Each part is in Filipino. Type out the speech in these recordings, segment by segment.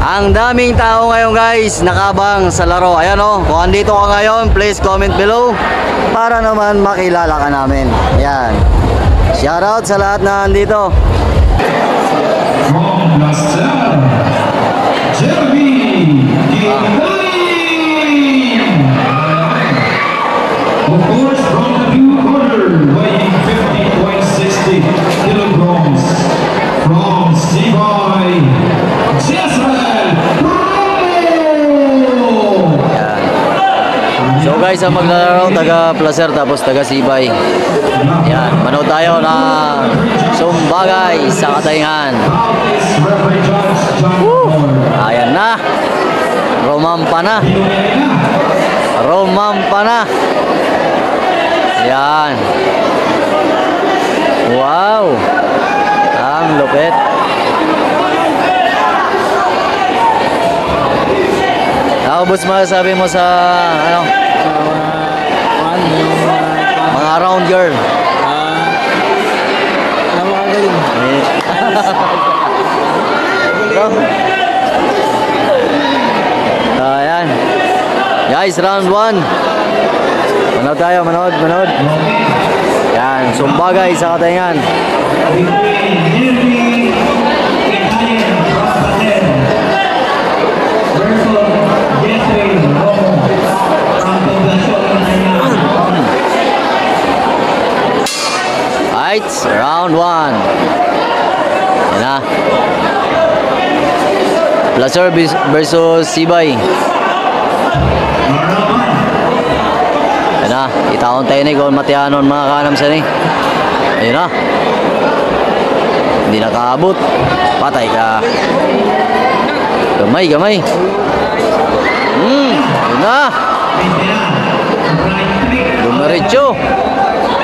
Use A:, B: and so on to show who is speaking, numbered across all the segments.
A: Ang daming tao ngayon guys, nakabang sa laro. Ayan o, kung andito ka ngayon, please comment below para naman makilala ka namin. Ayan. Shoutout sa lahat na andito.
B: From Lasal, Jeremy Gilgain. Of course, from the blue corner, weighing 50.60 kilograms, from Sibay, Jezreel Romeo.
A: So guys, ang maglalaro taga Placer tapos taga Sibay. Yan, manood tayo na Sumbagay sa Katayngan. Ayan na. Romampa na. Romampa na. Yan. Wow. Ang lupit. Boss, masasabi mo sa ano? Mga round girl.
C: Napakagaling.
A: Ayan. Guys, round 1. Manood tayo, manood. Yan, Sumbagay sa Katayngan. Lights, round 1. Yan na. Placer versus Sibay. Yan na. Itaon tayo ni kung matianon mga kanam sa ni. Ayun na. Hindi nakaabot. Patay ka. Gamay. Yun na. Dumaritso.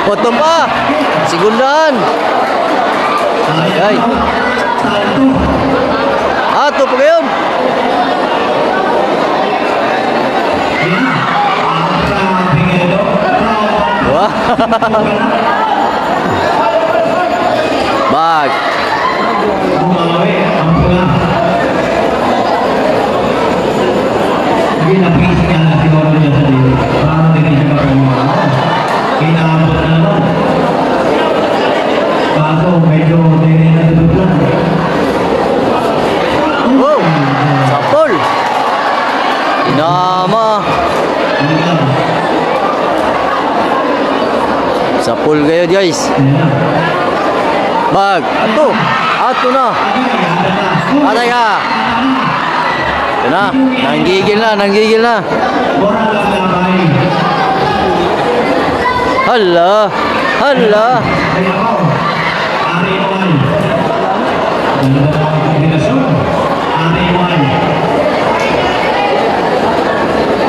A: Potong pa. Sigundaan. Ay. Ato pa ngayon. Wah. Bag. Wow, sapol. Inama. Sapol kayo guys. Bag. Ato na. Patay ka. Ito na. Nanggigil na. Hala.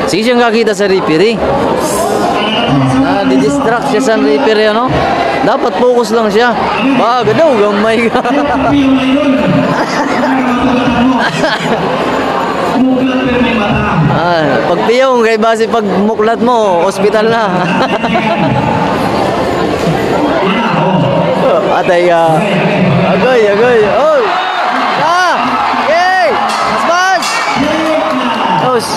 A: Sige siyang kakita sa referee. Di-distract siya sa referee, ano? Dapat focus lang siya. Baga daw, gamay ka. Pagpiyong kay base pag muklat mo, ospital na. Atay ka. Agoy. Oy! Yay! Mas! Os!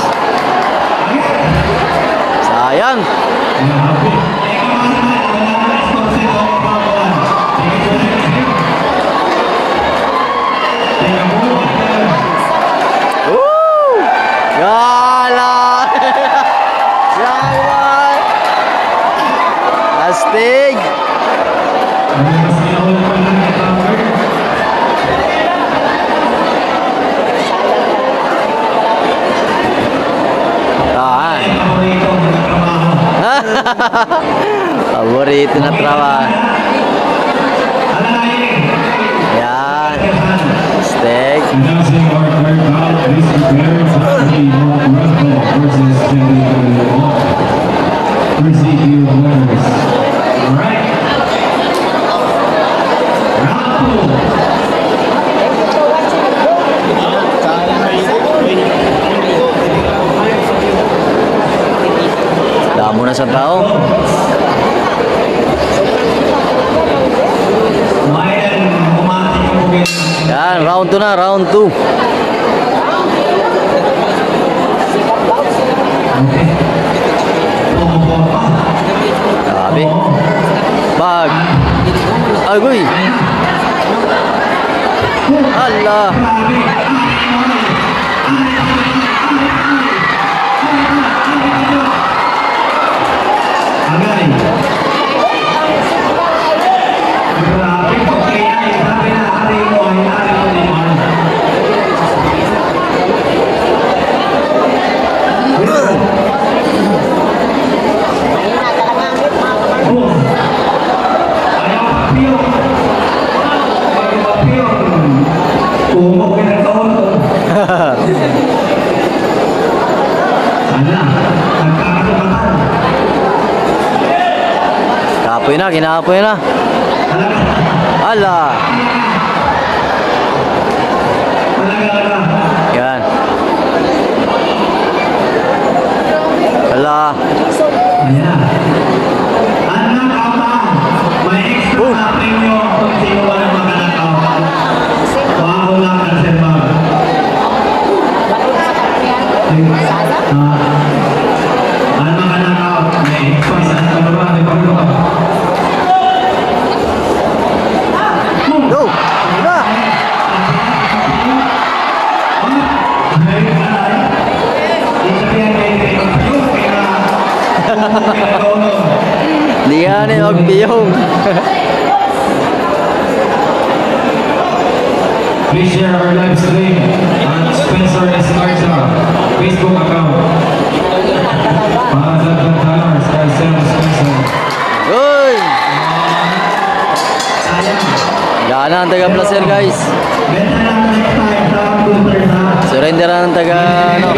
A: Sayang! Gala! Astig! Paborito na trabaho. Yan. Steak. Damo na sa tao. Yan, round 2 na, round 2.
B: Okay.
A: Grabe. Bag. Agoy. Hala. Kapoy na, kinakapoy na. Hala. Yan. Hala.
B: Ayan. Anak apa? May extra na premyo kung sino ba ang makanakaw. Wow lang ang sermag. Ang makanakaw. May extra saan ka ba? May pagluka.
A: Go. Hala. Di nga na magbiyong.
B: Please share our live stream on Spencer Escarcha Facebook account. Mga $10 kay Sam Spencer.
A: Uy!
B: Sayang.
A: Gana ang taga Placer guys.
B: Benta lang next time sa computer na.
A: Surrender na ang taga ano.